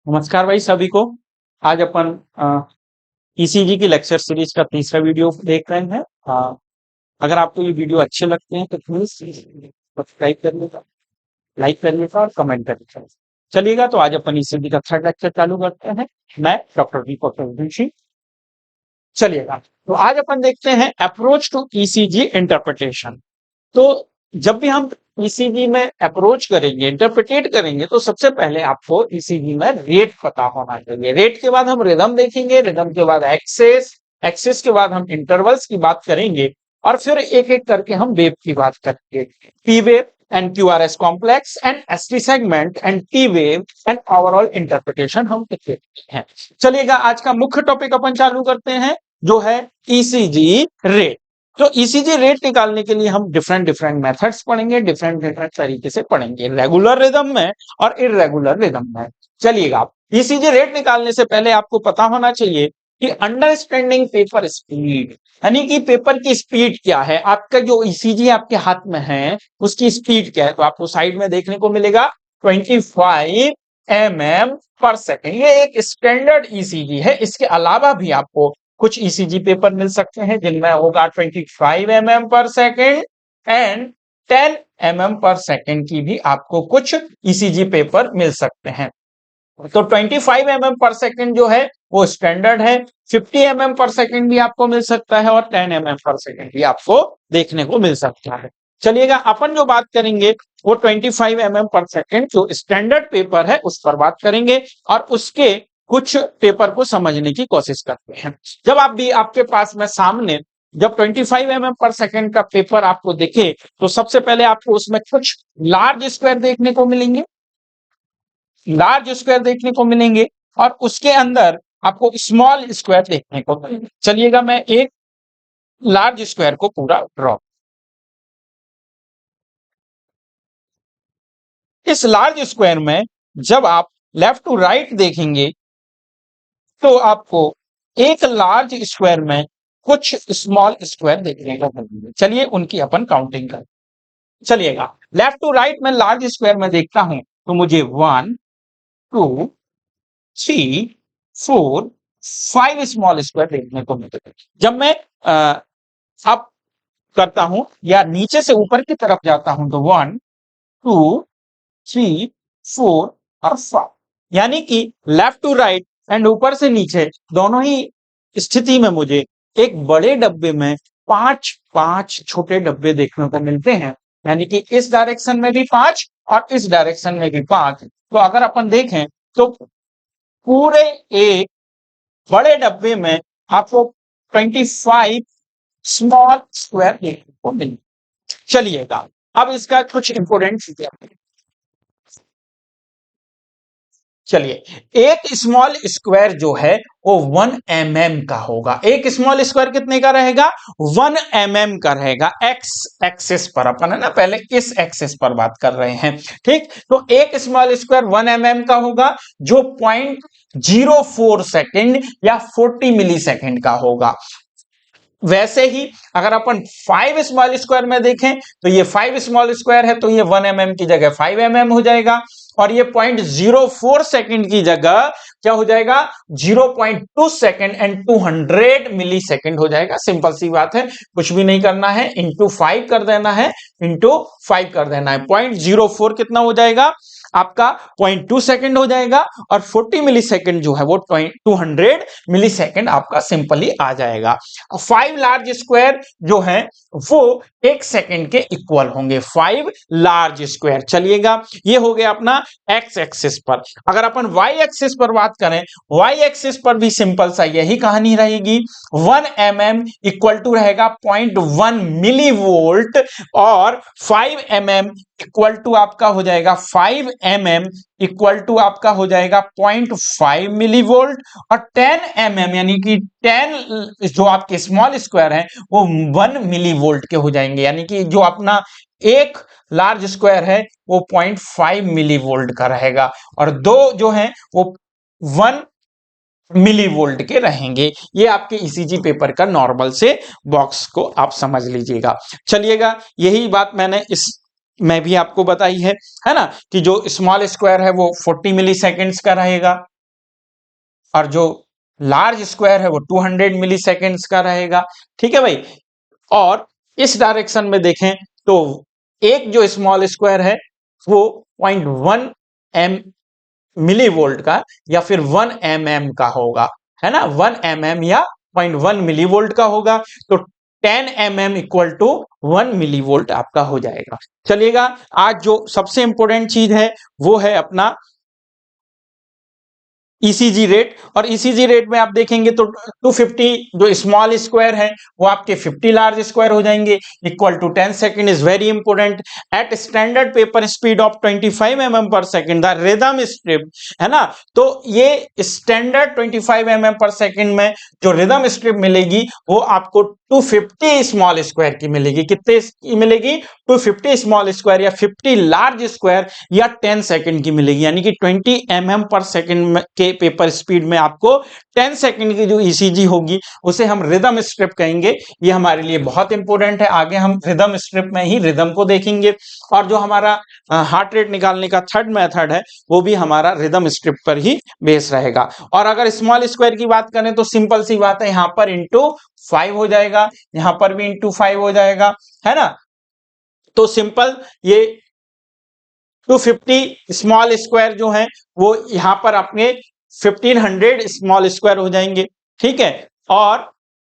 नमस्कार भाई सभी को। आज अपन ईसीजी की लेक्चर सीरीज का तीसरा वीडियो देख रहे हैं। अगर आपको ये वीडियो अच्छे लगते हैं तो प्लीज सब्सक्राइब कर लेगा, लाइक कर लेगा और कमेंट कर लेगा। चलिएगा, तो आज अपन ईसीजी का थर्ड लेक्चर चालू करते हैं। मैं डॉक्टर दीपक जोशी। चलिएगा, तो आज अपन देखते हैं अप्रोच टू ईसीजी इंटरप्रिटेशन। तो जब भी हम ईसीजी में अप्रोच करेंगे, इंटरप्रिटेट करेंगे, तो सबसे पहले आपको ईसीजी में रेट पता होना चाहिए। रेट के बाद हम रिदम देखेंगे, रिदम के बाद एक्सेस, एक्सेस के बाद हम इंटरवल्स की बात करेंगे और फिर एक एक करके हम वेव की बात करेंगे। P wave and QRS complex and ST segment and T wave and overall interpretation हम देखते हैं। चलिएगा, आज का मुख्य टॉपिक अपन चालू करते हैं जो है ईसीजी रेट। तो ईसीजी रेट निकालने के लिए हम डिफरेंट डिफरेंट मेथड्स पढ़ेंगे, डिफरेंट डिफरेंट तरीके से पढ़ेंगे, रेगुलर रिदम में और इररेगुलर रिदम में। चलिएगा, ईसीजी रेट निकालने से पहले आपको पता होना चाहिए कि अंडरस्टैंडिंग पेपर स्पीड, यानी कि पेपर की स्पीड क्या है। आपका जो ईसीजी आपके हाथ में है उसकी स्पीड क्या है, तो आपको साइड में देखने को मिलेगा 25 mm पर सेकेंड। ये एक स्टैंडर्ड ईसीजी है। इसके अलावा भी आपको कुछ ईसीजी पेपर मिल सकते हैं जिनमें होगा 25 mm per second and 10 mm per second की भी आपको कुछ ईसीजी पेपर मिल सकते हैं। तो 25 mm पर सेकेंड जो है वो स्टैंडर्ड है। 50 mm पर सेकेंड भी आपको मिल सकता है और 10 mm पर सेकेंड भी आपको देखने को मिल सकता है। चलिएगा, अपन जो बात करेंगे वो 25 mm पर सेकेंड जो स्टैंडर्ड पेपर है उस पर बात करेंगे और उसके कुछ पेपर को समझने की कोशिश करते हैं। जब आप भी आपके पास में सामने जब 25 mm पर सेकेंड का पेपर आपको दिखे तो सबसे पहले आपको उसमें कुछ लार्ज स्क्वायर देखने को मिलेंगे, लार्ज स्क्वायर देखने को मिलेंगे और उसके अंदर आपको स्मॉल स्क्वायर देखने को मिलेंगे। चलिएगा, मैं एक लार्ज स्क्वायर को पूरा ड्रॉ, इस लार्ज स्क्वायर में जब आप लेफ्ट टू राइट देखेंगे तो आपको एक लार्ज स्क्वायर में कुछ स्मॉल स्क्वायर देखने को मिलेंगे। चलिए उनकी अपन काउंटिंग करें। चलिएगा, लेफ्ट टू राइट में लार्ज स्क्वायर में देखता हूं तो मुझे 1 2 3 4 5 स्मॉल स्क्वायर देखने को मिलेंगे। जब मैं अप करता हूं या नीचे से ऊपर की तरफ जाता हूं तो 1 2 3 4 और 5, यानी कि लेफ्ट टू राइट एंड ऊपर से नीचे दोनों ही स्थिति में मुझे एक बड़े डब्बे में 5 छोटे डब्बे देखने को मिलते हैं। यानी कि इस डायरेक्शन में भी 5 और इस डायरेक्शन में भी 5। तो अगर अपन देखें तो पूरे एक बड़े डब्बे में आपको 25 स्मॉल स्क्वायर देखने को मिलेंगे। चलिएगा, अब इसका कुछ इंपोर्टेंट चीजें, चलिए, एक स्मॉल स्क्वायर जो है वो 1 mm का होगा। एक स्मॉल स्क्वायर कितने का रहेगा? 1 mm का रहेगा। एक्स एक्सिस पर, अपन है ना पहले इस एक्सिस पर बात कर रहे हैं, ठीक। तो एक स्मॉल स्क्वायर 1 mm का होगा जो 0.04 सेकेंड या 40 मिली सेकेंड का होगा। वैसे ही अगर अपन 5 स्मॉल स्क्वायर में देखें तो ये 5 स्मॉल स्क्वायर है तो ये 1 mm की जगह 5 mm हो जाएगा और ये 0.04 सेकेंड की जगह क्या हो जाएगा? 0.2 सेकेंड एंड 200 मिली सेकेंड हो जाएगा। सिंपल सी बात है, कुछ भी नहीं करना है, इंटू 5 कर देना है, इंटू 5 कर देना है। 0.04 कितना हो जाएगा? आपका 0.2 सेकेंड हो जाएगा और 40 मिली सेकेंड जो है वो 200 मिली सेकेंड आपका सिंपली आ जाएगा। 5 लार्ज स्क्वायर जो है वो 1 सेकेंड के इक्वल होंगे। 5 लार्ज स्क्वायर। चलिएगा, ये हो गया अपना एक्स एक्सिस पर। अगर अपन वाई एक्सिस पर बात करें, वाई एक्सिस पर भी सिंपल सा यही कहानी रहेगी। 1 mm इक्वल टू रहेगा 0.1 मिली वोल्ट और 5 mm इक्वल टू आपका हो जाएगा 5 mm इक्वल टू आपका हो जाएगा 0.5 मिली वोल्ट और 10 mm यानी कि 10 जो आपके स्मॉल स्क्वायर हैं वो 1 मिली वोल्ट के हो जाएंगे। यानी कि जो अपना एक लार्ज स्क्वायर है वो 0.5 मिली वोल्ट का रहेगा और दो जो है वो 1 मिली वोल्ट के रहेंगे। ये आपके ईसीजी पेपर का नॉर्मल से बॉक्स को आप समझ लीजिएगा। चलिएगा, यही बात मैंने इस में भी आपको बताई है ना, कि जो स्मॉल स्क्वायर है वो 40 मिली सेकेंड्स का रहेगा और जो लार्ज स्क्वायर है वो 200 मिली सेकेंड्स का रहेगा। ठीक है भाई। और इस डायरेक्शन में देखें तो एक जो स्मॉल स्क्वायर है वो 0.1 एम मिली वोल्ट का या फिर 1 mm का होगा, है ना, 1 mm या 0.1 मिली वोल्ट का होगा। तो 10 mm equal to 1 millivolt आपका हो जाएगा। चलिएगा, आज जो सबसे इंपॉर्टेंट चीज है वो है अपना ईसीजी रेट। और ईसीजी रेट में आप देखेंगे तो 250 जो स्मॉल स्क्वायर है वो आपके 50 लार्ज स्क्वायर हो जाएंगे, equal to 10 second is very important at standard paper speed of 25 mm per second the rhythm strip, है ना। तो ये स्टैंडर्ड 25 mm पर सेकेंड में जो रिदम स्ट्रिप मिलेगी वो आपको 250 स्मॉल स्क्वायर की मिलेगी। कितने की मिलेगी? 250 स्मॉल स्क्वायर या 50 लार्ज स्क्वायर या 10 सेकेंड की मिलेगी। यानी कि 20 mm पर सेकेंड के पेपर स्पीड में आपको 10 सेकेंड की जो ईसीजी होगी उसे हम रिदम स्ट्रिप कहेंगे। ये हमारे लिए बहुत इंपॉर्टेंट है। आगे हम रिदम स्ट्रिप में ही रिदम को देखेंगे। और जो हमारा हार्ट रेट निकालने का थर्ड मेथड है वो भी हमारा रिदम स्ट्रिप पर ही बेस रहेगा। और अगर स्मॉल स्क्वायर की बात करें तो सिंपल सी बात है, यहां पर इंटू 5 हो जाएगा, यहां पर भी इंटू 5 हो जाएगा, है ना। तो सिंपल ये 250 स्मॉल स्क्वायर जो है वो यहां पर अपने 1500 स्मॉल स्क्वायर हो जाएंगे। ठीक है। और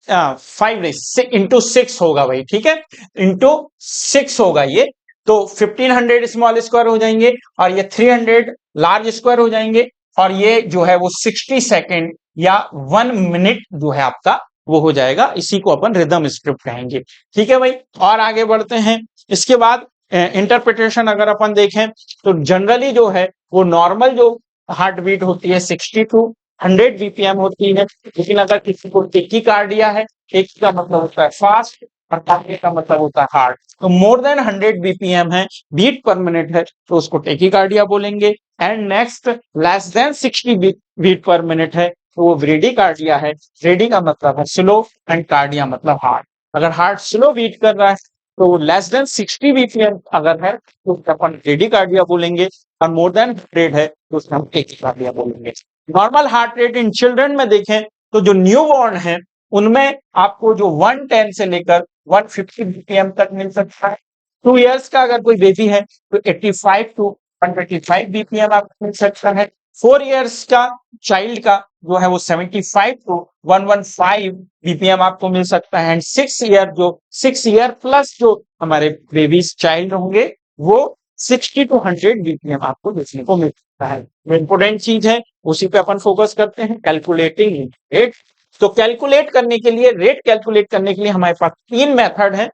5 इंटू 6 होगा भाई। ठीक है, इंटू 6 होगा ये। तो 1500 स्मॉल स्क्वायर हो जाएंगे और ये 300 लार्ज स्क्वायर हो जाएंगे। और ये जो है वो 60 सेकेंड या 1 मिनट जो है आपका वो हो जाएगा। इसी को अपन रिदम स्ट्रिप कहेंगे। ठीक है भाई। और आगे बढ़ते हैं। इसके बाद इंटरप्रिटेशन अगर अपन देखें तो जनरली जो है वो नॉर्मल जो हार्ट बीट होती है 60 टू 100 बीपीएम होती है। लेकिन अगर किसी को टेकीकार्डिया है, टेकी का मतलब होता है फास्ट और कार्डिया का मतलब होता है हार्ट, तो मोर देन 100 बीपीएम है, बीट पर मिनट है, तो उसको टेकीकार्डिया बोलेंगे। And next less than 60 beat per minute है तो वो ब्रेडिकार्डिया है। ब्रेडी का मतलब है स्लो एंड कार्डिया मतलब हार्ट। अगर हार्ट स्लो बीट कर रहा है तो लेस देन 60 बीपीएम अगर है तो अपन ब्रेडिकार्डिया बोलेंगे। और मोर देन 100 है तो उसको हम टेकीकार्डिया बोलेंगे। Normal heart rate in children में देखें तो जो न्यू बॉर्न है उनमें आपको जो 110 से लेकर 150 बीपीएम तक मिल सकता है। 2 इयर्स का अगर कोई बेबी है तो 85 टू 125 बीपीएम आपको मिल सकता है। 4 इयर्स का चाइल्ड का जो है वो 75 टू 115 बीपीएम आपको मिल सकता है। एंड 6 ईयर प्लस जो हमारे बेबीज चाइल्ड होंगे वो 60 टू 100 बीपीएम आपको देखने को मिल सकता है। इंपोर्टेंट चीज है, उसी पे अपन फोकस करते हैं, कैलकुलेटिंग रेट। तो कैलकुलेट करने के लिए, रेट कैलकुलेट करने के लिए हमारे पास 3 मेथड है।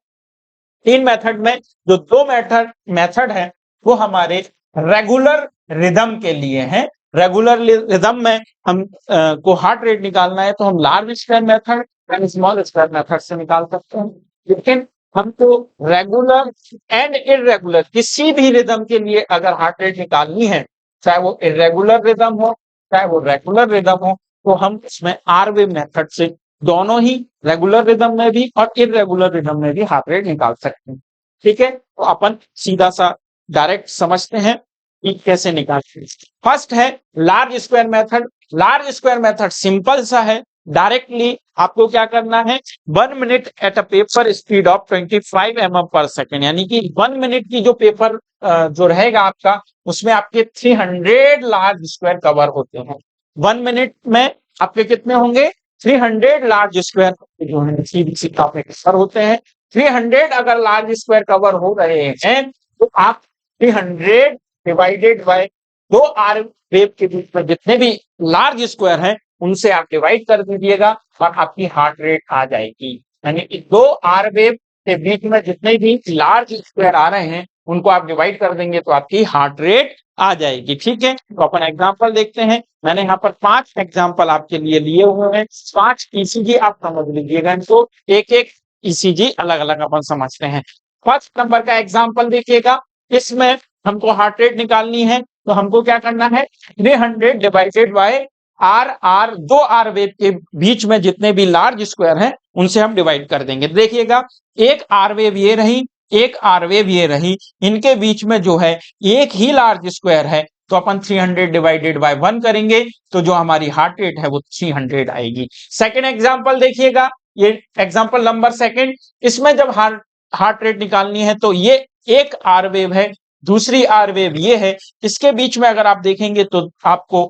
3 मेथड में जो 2 मेथड है वो हमारे रेगुलर रिदम के लिए हैं। रेगुलर रिदम में हम को हार्ट रेट निकालना है तो हम large square method and small square method से निकाल सकते हैं। लेकिन हमको रेगुलर एंड इरेगुलर किसी भी रिदम के लिए अगर हार्ट रेट निकालनी है, चाहे वो इरेगुलर रिदम हो चाहे वो रेगुलर रिदम हो, तो हम इसमें आर वेव मेथड से दोनों ही रेगुलर रिदम में भी और इरेगुलर रिदम में भी हार्ट रेट निकाल सकते हैं। ठीक है, तो अपन सीधा सा डायरेक्ट समझते हैं कि कैसे निकालते हैं। फर्स्ट है large square method. Large square method simple सा है। डायरेक्टली आपको क्या करना है, 1 minute at a paper speed of 25 mm per second, यानी कि 1 मिनट की जो पेपर जो रहेगा आपका उसमें आपके 300 लार्ज स्क्वायर कवर होते हैं। 1 मिनट में आपके कितने होंगे? 300 लार्ज स्क्वायर जो है सीधी टॉपिक कवर होते हैं। 300 अगर लार्ज स्क्वायर कवर हो रहे हैं तो आप 300 डिवाइडेड बाय 2 आर वेव के बीच में जितने भी लार्ज स्क्वायर हैं उनसे आप डिवाइड कर दीजिएगा और आपकी हार्ट रेट आ जाएगी। यानी कि 2 आर वेव के बीच में जितने भी लार्ज स्क्वायर आ रहे हैं उनको आप डिवाइड कर देंगे तो आपकी हार्ट रेट आ जाएगी। ठीक है, तो अपन एग्जांपल देखते हैं। मैंने यहाँ पर 5 एग्जांपल आपके लिए लिए हुए हैं। 5 ईसीजी आप समझ लीजिएगा, इनको एक एक ईसीजी अलग अलग अपन समझते हैं। फर्स्ट नंबर का एग्जांपल देखिएगा। इसमें हमको हार्ट रेट निकालनी है तो हमको क्या करना है, 300 divided by R 2 R wave के बीच में जितने भी लार्ज स्क्वायर हैं उनसे हम डिवाइड कर देंगे। देखिएगा, एक आर वेव ये रही, एक आर वेव ये रही, इनके बीच में जो है एक ही लार्ज स्क्वायर है तो अपन 300 डिवाइडेड बाय 1 करेंगे तो जो हमारी हार्ट रेट है वो 300 आएगी। सेकंड एग्जांपल देखिएगा, ये एग्जांपल नंबर सेकंड, इसमें जब हार्ट रेट निकालनी है तो ये एक आर वेव है, दूसरी आर वेव ये है, इसके बीच में अगर आप देखेंगे तो आपको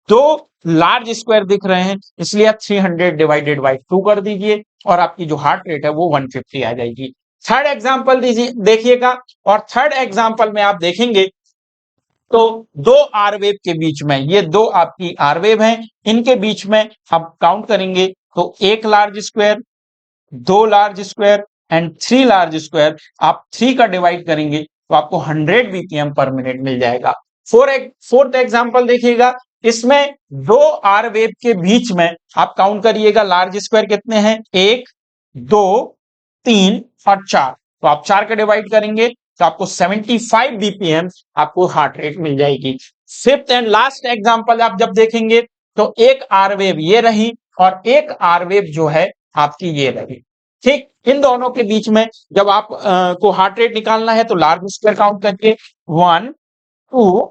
दो लार्ज स्क्वायर दिख रहे हैं, इसलिए आप 300 डिवाइडेड बाय 2 कर दीजिए और आपकी जो हार्ट रेट है वो 150 आ जाएगी। थर्ड एग्जांपल देखिएगा, और थर्ड एग्जांपल में आप देखेंगे तो दो आर वेव के बीच में, ये दो आपकी आर वेव हैं, इनके बीच में आप काउंट करेंगे तो एक लार्ज स्क्वायर, दो large square and 3 large square, आप 3 का डिवाइड करेंगे तो आपको 100 बीपीएम पर मिनट मिल जाएगा। फोर्थ एग्जांपल देखिएगा, इसमें दो आर वेव के बीच में आप काउंट करिएगा लार्ज स्क्वायर कितने हैं, 1 2 3 और 4, तो आप 4 का डिवाइड करेंगे तो आपको 75 बीपीएम आपको हार्ट रेट मिल जाएगी। फिफ्थ एंड लास्ट एग्जांपल आप जब देखेंगे तो एक आर वेव ये रही और एक आर वेव जो है आपकी ये रही, ठीक। इन दोनों के बीच में जब आप को हार्ट रेट निकालना है तो लार्ज स्क्वायर काउंट करके 1 2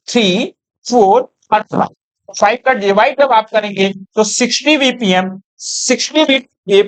3 4 और 5 का डिवाइड जब आप करेंगे तो 60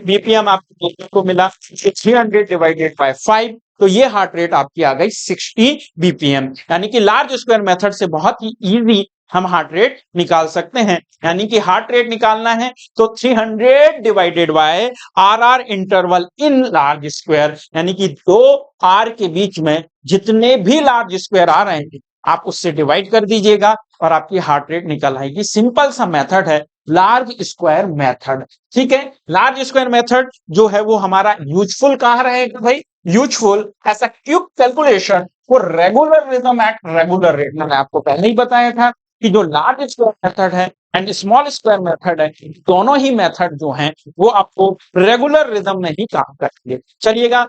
बीपीएम आपको देखने को मिला, 300 डिवाइडेड बाय 5, तो ये हार्ट रेट आपकी आ गई 60 बीपीएम। यानी कि लार्ज स्क्वायर मेथड से बहुत ही इजी हम हार्ट रेट निकाल सकते हैं। यानी कि हार्ट रेट निकालना है तो 300 divided by R interval in large square, यानी कि दो आर के बीच में जितने भी लार्ज स्क्वायर आ रहे हैं आप उससे डिवाइड कर दीजिएगा और आपकी हार्ट रेट निकल आएगी। सिंपल सा मेथड है लार्ज स्क्वायर मेथड, ठीक है। लार्ज स्क्वायर मेथड जो है वो हमारा यूजफुल कहां रहेगा भाई, useful as a quick calculation for regular rhythm at regular rate. मैंने आपको पहले ही बताया था कि जो लार्ज स्क्वायर मेथड है एंड स्मॉल स्क्वायर मेथड है, दोनों ही मेथड जो हैं वो आपको रेगुलर रिदम में ही काम करेंगे। चलिएगा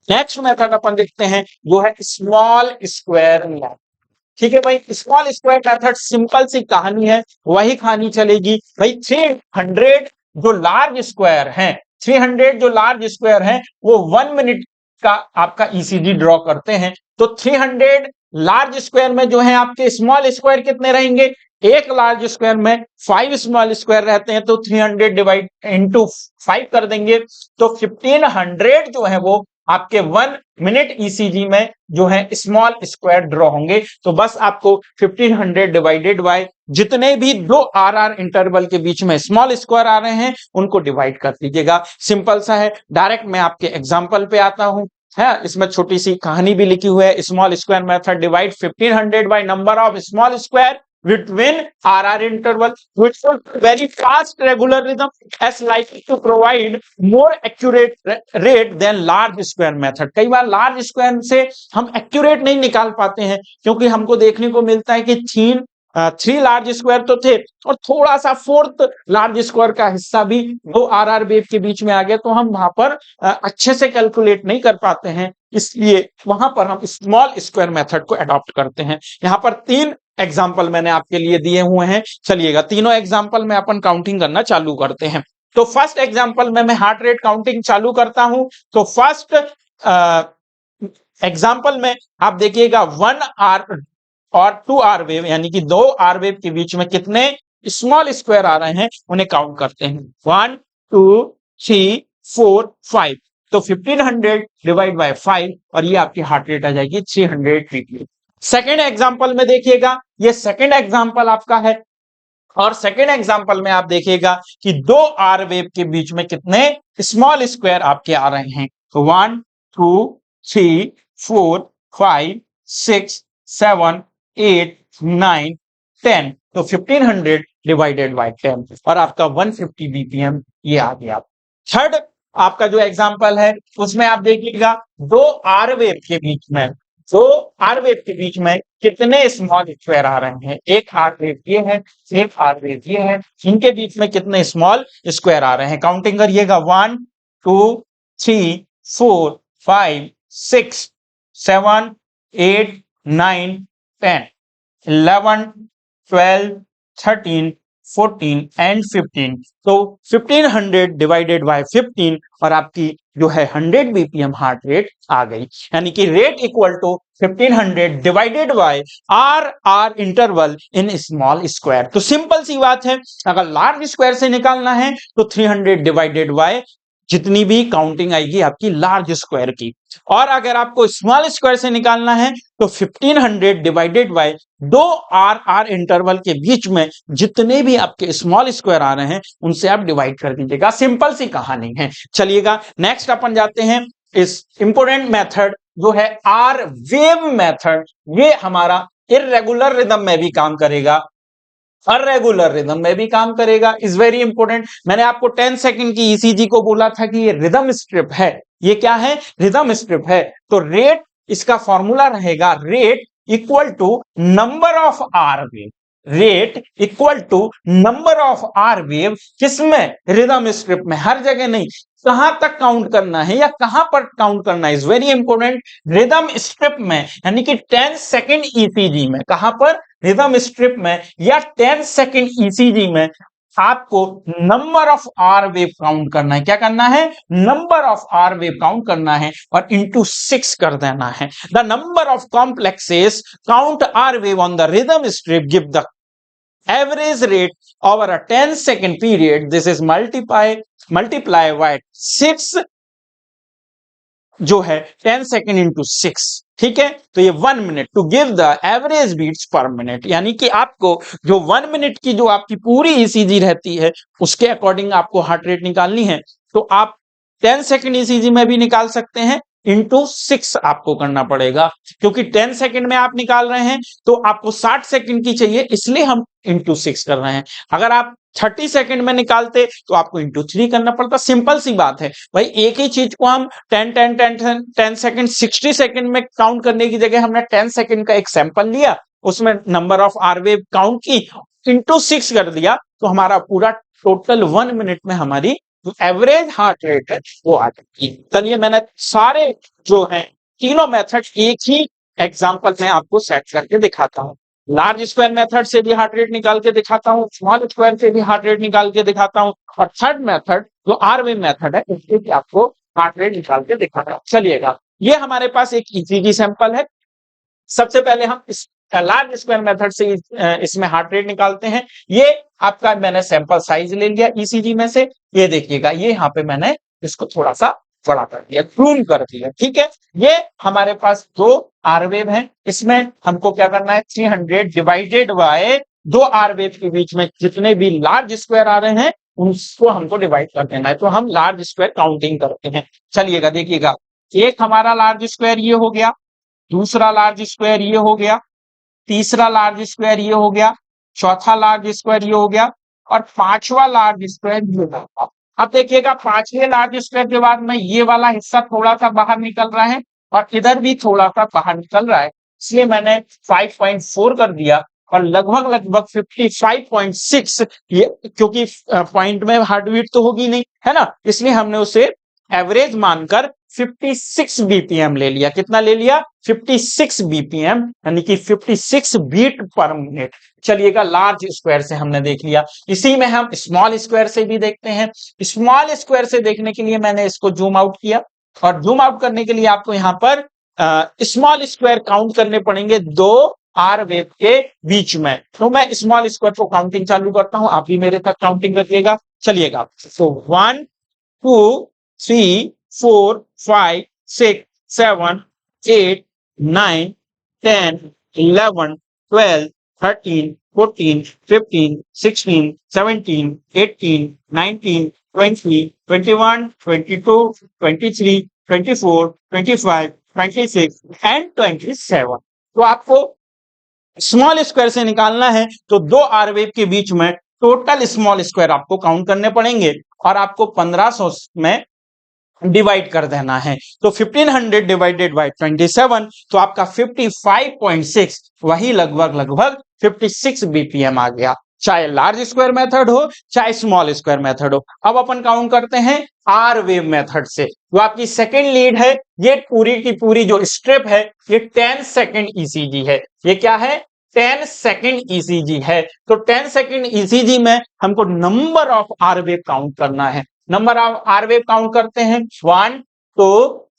नेक्स्ट मेथड अपन देखते हैं जो है स्मॉल स्क्वायर मेथड, ठीक है भाई। स्मॉल स्क्वायर मेथड सिंपल सी कहानी है, वही कहानी चलेगी भाई। 300 जो लार्ज स्क्वायर हैं, 300 जो लार्ज स्क्वायर हैं वो 1 मिनट का आपका ईसीजी ड्रॉ करते हैं, तो 300 लार्ज स्क्वायर में जो है आपके स्मॉल स्क्वायर कितने रहेंगे, एक लार्ज स्क्वायर में 5 स्मॉल स्क्वायर रहते हैं, तो 300 डिवाइड इंटू 5 कर देंगे तो 1500 जो है वो आपके 1 मिनट ईसीजी में जो है स्मॉल स्क्वायर ड्रॉ होंगे। तो बस आपको 1500 डिवाइडेड बाय जितने भी दो आर इंटरवल के बीच में स्मॉल स्क्वायर आ रहे हैं उनको डिवाइड कर दीजिएगा। सिंपल सा है। डायरेक्ट मैं आपके एग्जांपल पे आता हूं, है इसमें छोटी सी कहानी भी लिखी हुई है। Small square method divide 1500 by number of small square between RR interval which was very fast regular rhythm as likely to provide more accurate rate than large square method। कई बार लार्ज स्क्वायर से हम accurate नहीं निकाल पाते हैं क्योंकि हमको देखने को मिलता है कि 3 लार्ज स्क्वायर तो थे और थोड़ा सा फोर्थ लार्ज स्क्वायर का हिस्सा भी दो आर वेव के बीच में आ गया, तो हम वहां पर अच्छे से कैलकुलेट नहीं कर पाते हैं, इसलिए वहां पर हम स्मॉल स्क्वायर मेथड को अडॉप्ट करते हैं। यहां पर 3 एग्जाम्पल मैंने आपके लिए दिए हुए हैं। चलिएगा तीनों एग्जाम्पल में अपन काउंटिंग करना चालू करते हैं। तो फर्स्ट एग्जाम्पल में मैं हार्ट रेट काउंटिंग चालू करता हूं। तो फर्स्ट एग्जाम्पल में आप देखिएगा 1 आर और 2 आर वेव, यानी कि 2 आर वेव के बीच में कितने स्मॉल स्क्वायर आ रहे हैं उन्हें काउंट करते हैं। 1 2 3 4 5, तो 1500 डिवाइड बाय 5 और ये आपकी हार्ट रेट आ जाएगी 300 पीपी। सेकेंड एग्जाम्पल में देखिएगा, ये सेकेंड एग्जाम्पल आपका है और सेकेंड एग्जाम्पल में आप देखिएगा कि 2 आर वेव के बीच में कितने स्मॉल स्क्वायर आपके आ रहे हैं। 1 2 3 4 5 6 7 8 9 10, तो 1500 डिवाइडेड बाय 10 और आपका 150 बीपीएम ये आ गया। थर्ड आपका जो एग्जाम्पल है उसमें आप देखिएगा 2 आर वेव के बीच में, 2 आर वेव के बीच में कितने स्मॉल स्क्वायर आ रहे हैं। एक आर वेव ये है, एक आर वेव ये है, इनके बीच में कितने स्मॉल स्क्वायर आ रहे हैं। काउंटिंग करिएगा 1 2 3 4 5 6 7 8 9 10 11 12 13 14 एंड 15। तो 1500 डिवाइडेड बाय 15 और आपकी जो है 100 बीपीएम हार्ट रेट आ गई, यानी कि rate equal to 1500 divided by R interval in small square. तो सिंपल सी बात है, अगर लार्ज स्क्वायर से निकालना है तो 300 डिवाइडेड बाय जितनी भी काउंटिंग आएगी आपकी लार्ज स्क्वायर की, और अगर आपको स्मॉल स्क्वायर से निकालना है तो 1500 डिवाइडेड बाय दो आर इंटरवल के बीच में जितने भी आपके स्मॉल स्क्वायर आ रहे हैं उनसे आप डिवाइड कर दीजिएगा। सिंपल सी कहानी है। चलिएगा नेक्स्ट अपन जाते हैं इस इंपोर्टेंट मेथड जो है आर वेव मेथड। ये हमारा इर्रेगुलर रिदम में भी काम करेगा, अरेगुलर रिदम में भी काम करेगा। Is very important. मैंने आपको 10 सेकंड की ईसीजी को बोला था कि ये रिदम स्ट्रिप है। ये क्या है? रिदम स्ट्रिप है। तो रेट, इसका फॉर्मूला रहेगा rate equal to number of R wave. Rate equal to number of R wave किसमें? रिदम स्ट्रिप में। हर जगह नहीं, कहां तक काउंट करना है या कहां पर काउंट करना है, is very important. Rhythm strip में, यानी कि 10 सेकंड ईसीजी में। कहां पर? रिदम स्ट्रिप में या 10 सेकंड ईसीजी में आपको number of R wave count करना है। क्या करना है? Number of R wave count करना है और इंटू 6 कर देना है। The number of complexes count R wave on the rhythm strip give the average rate over a 10 second period. This is multiply by 6 जो है 10 सेकेंड इंटू 6। ठीक है, तो ये 1 minute to give the average beats per minute, यानी कि आपको जो 1 मिनट की जो आपकी पूरी ईसीजी रहती है उसके अकॉर्डिंग आपको हार्ट रेट निकालनी है। तो आप 10 सेकेंड ईसीजी में भी निकाल सकते हैं, इंटू 6 आपको करना पड़ेगा, क्योंकि 10 सेकेंड में आप निकाल रहे हैं तो आपको 60 सेकेंड की चाहिए, इसलिए हम इंटू 6 कर रहे हैं। अगर आप 30 सेकेंड में निकालते तो आपको इंटू 3 करना पड़ता। सिंपल सी बात है भाई, एक ही चीज को हम 10 सेकेंड 60 सेकेंड में काउंट करने की जगह हमने 10 सेकेंड का एक सैंपल लिया, उसमें number of R wave count की, इंटू 6 कर दिया, तो हमारा पूरा टोटल 1 मिनट में हमारी एवरेज हार्ट रेट है वो आ जाती है। चलिए मैंने सारे जो है तीनों मेथड एक ही एग्जांपल में आपको सेट करके दिखाता हूं। लार्ज स्क्वायर मेथड से भी हार्ट रेट निकाल के दिखाता हूं, स्मॉल स्क्वायर से भी हार्ट रेट निकाल के दिखाता हूं, और थर्ड मेथड जो आर वेव मेथड है उससे भी आपको हार्ट रेट निकाल के दिखाता हूं। चलिएगा, ये हमारे पास एक ईसीजी सैंपल है। सबसे पहले हम इस लार्ज स्क्वायर मेथड से इसमें हार्ट रेट निकालते हैं। ये आपका मैंने सैंपल साइज ले लिया ईसीजी में से। ये देखिएगा, ये यहाँ पे मैंने इसको थोड़ा सा बड़ा कर दिया, जूम कर दिया। ठीक है, ये हमारे पास दो आर वेव है। इसमें हमको क्या करना है? 300 डिवाइडेड बाय दो आर वेव के बीच में जितने भी लार्ज स्क्वायर आ रहे हैं उनको हमको डिवाइड कर देना है। तो हम लार्ज स्क्वायर काउंटिंग करते हैं। चलिएगा देखिएगा, एक हमारा लार्ज स्क्वायर ये हो गया, दूसरा लार्ज स्क्वायर ये हो गया, तीसरा लार्ज स्क्वायर ये हो गया, चौथा लार्ज स्क्वायर ये हो गया, और पांचवा लार्ज स्क्वायर ये हो गया। अब देखिएगा, पांचवें लार्ज स्क्वायर के बाद में ये वाला हिस्सा थोड़ा सा बाहर निकल रहा है और इधर भी थोड़ा सा बाहर निकल रहा है, इसलिए मैंने 5.4 कर दिया, और लगभग 55.6, ये क्योंकि पॉइंट में हार्ट बीट तो होगी नहीं, है ना, इसलिए हमने उसे एवरेज मानकर 56 बीपीएम ले लिया। कितना ले लिया? 56 बीपीएम, यानी कि 56 बीट पर मिनट। चलिएगा, लार्ज स्क्वायर से हमने देख लिया, इसी में हम स्मॉल स्क्वायर से भी देखते हैं। स्मॉल स्क्वायर से देखने के लिए मैंने इसको जूम आउट किया, और जूम आउट करने के लिए आपको यहां पर स्मॉल स्क्वायर काउंट करने पड़ेंगे दो आर वेव के बीच में। तो मैं स्मॉल स्क्वायर को काउंटिंग चालू करता हूं, आप भी मेरे साथ काउंटिंग करिएगा। चलिएगा, तो 1 2 3 4 5 6 7 8 9 10 11 12 13 14 15 16 17 18 19 20 21 22 23 24 25 26 एंड 27। तो आपको स्मॉल स्क्वायर से निकालना है तो दो आर वेव के बीच में टोटल स्मॉल स्क्वायर आपको काउंट करने पड़ेंगे, और आपको 1500 में डिवाइड कर देना है। तो 1500 डिवाइडेड बाय 27, तो आपका 55.6, वही लगभग 56 बीपीएम आ गया, चाहे लार्ज स्क्वायर मेथड हो चाहे स्मॉल स्क्वायर मेथड हो। अब अपन काउंट करते हैं आर वेव मेथड से। जो आपकी सेकेंड लीड है, ये पूरी की पूरी जो स्ट्रिप है ये 10 सेकेंड ईसीजी है। ये क्या है? 10 सेकंड ईसीजी है। तो 10 सेकंड ईसीजी में हमको number of R wave count करना है। Number of R wave count करते हैं 1 2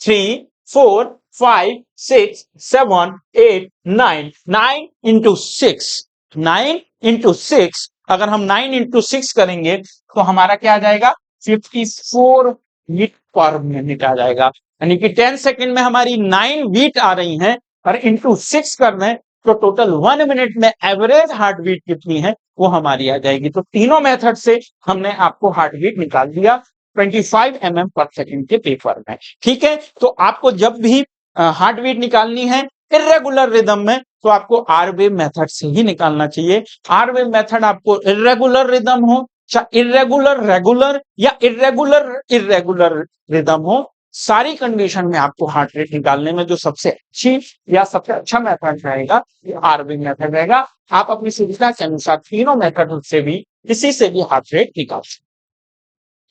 3 4 5 6 7 8 9 9 इंटू 6 9 इंटू 6 अगर हम 9 इंटू 6 करेंगे तो हमारा क्या आ जाएगा 54 बीट पर मिनट आ जाएगा। यानी कि 10 सेकंड में हमारी 9 बीट आ रही हैं और इंटू 6 कर रहे हैं तो टोटल 1 मिनट में एवरेज हार्ट बीट कितनी है वो हमारी आ जाएगी। तो तीनों मेथड से हमने आपको हार्ट बीट निकाल दिया 25 mm पर सेकंड के पेपर में। ठीक है, तो आपको जब भी हार्ट बीट निकालनी है इर्रेगुलर रिदम में तो आपको आर वेव मेथड से ही निकालना चाहिए। आर वेव मेथड आपको इर्रेगुलर रिदम हो चाहे इर्रेगुलर रेगुलर या इर्रेगुलर इर्रेगुलर रिदम हो, सारी कंडीशन में आपको हार्ट रेट निकालने में जो सबसे अच्छी या सबसे अच्छा मेथड रहेगा ये आर वेव मेथड रहेगा। आप अपनी सुविधा के अनुसार तीनों मेथड से भी किसी से भी हार्ट रेट निकाल सकते।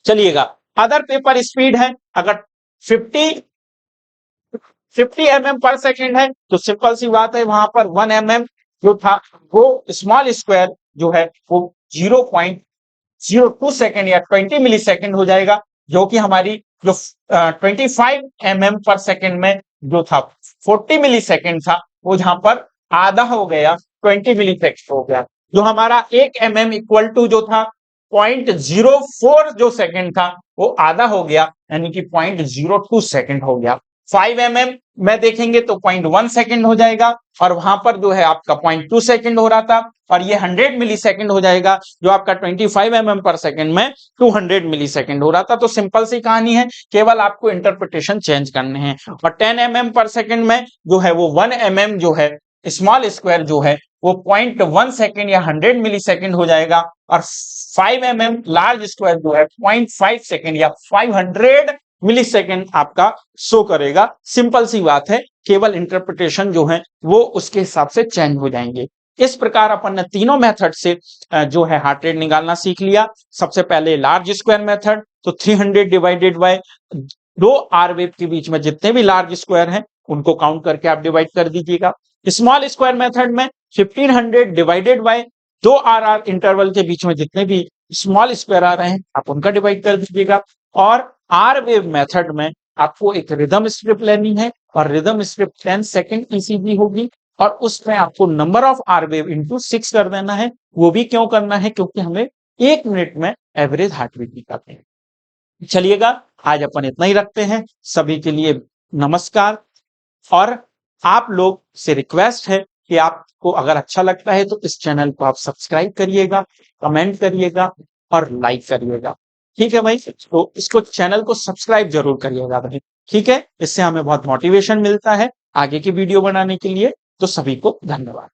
चलिएगा, अदर पेपर स्पीड है अगर 50 mm पर सेकेंड है तो सिंपल सी बात है वहां पर 1 mm जो था वो स्मॉल स्क्वायर जो है वो 0.02 सेकेंड या 20 मिली सेकेंड हो जाएगा, जो कि हमारी जो 25 mm पर सेकेंड में जो था 40 मिली सेकेंड था वो जहां पर आधा हो गया 20 मिली सेकेंड हो गया। जो हमारा 1 mm इक्वल टू जो था 0.04 जो सेकेंड था वो आधा हो गया यानी कि 0.02 सेकेंड हो गया। 5 mm में देखेंगे तो 0.1 सेकेंड हो जाएगा और वहां पर जो है आपका 0.2 सेकेंड हो रहा था और ये 100 मिली सेकेंड हो जाएगा जो आपका 25 mm पर सेकेंड में 200 मिली सेकेंड हो रहा था। तो सिंपल सी कहानी है, केवल आपको इंटरप्रिटेशन चेंज करने हैं। और 10 mm पर सेकेंड में जो है वो 1 mm जो है स्मॉल स्क्वायर जो है वो 0.1 सेकेंड या 100 मिली सेकेंड हो जाएगा और 5 mm लार्ज स्क्वायर जो है 0.5 सेकेंड या 500 मिली सेकेंड आपका शो करेगा। सिंपल सी बात है, केवल इंटरप्रिटेशन जो है वो उसके हिसाब से चेंज हो जाएंगे। इस प्रकार अपन ने तीनों मेथड से जो है हार्ट रेट निकालना सीख लिया। सबसे पहले लार्ज स्क्वायर मेथड, तो 300 डिवाइडेड बाय दो आर वेव के बीच में जितने भी लार्ज स्क्वायर हैं उनको काउंट करके आप डिवाइड कर दीजिएगा। स्मॉल स्क्वायर मेथड में 1500 डिवाइडेड बाय दो आर इंटरवल के बीच में जितने भी स्मॉल स्क्वायर आ रहे हैं आप उनका डिवाइड कर दीजिएगा। और आर वेव मेथड में आपको एक रिदम स्ट्रिप लेनी है और रिदम स्ट्रिप 10 सेकेंड ईसीजी होगी और उसमें आपको number of R wave into 6 कर देना है। वो भी क्यों करना है, क्योंकि हमें 1 मिनट में एवरेज हार्ट बीट निकालनी है। चलिएगा, आज अपन इतना ही रखते हैं। सभी के लिए नमस्कार। और आप लोग से रिक्वेस्ट है कि आपको अगर अच्छा लगता है तो इस चैनल को आप सब्सक्राइब करिएगा, कमेंट करिएगा और लाइक करिएगा। ठीक है भाई, तो इसको चैनल को सब्सक्राइब जरूर करिएगा भाई। ठीक है, इससे हमें बहुत मोटिवेशन मिलता है आगे की वीडियो बनाने के लिए। तो सभी को धन्यवाद।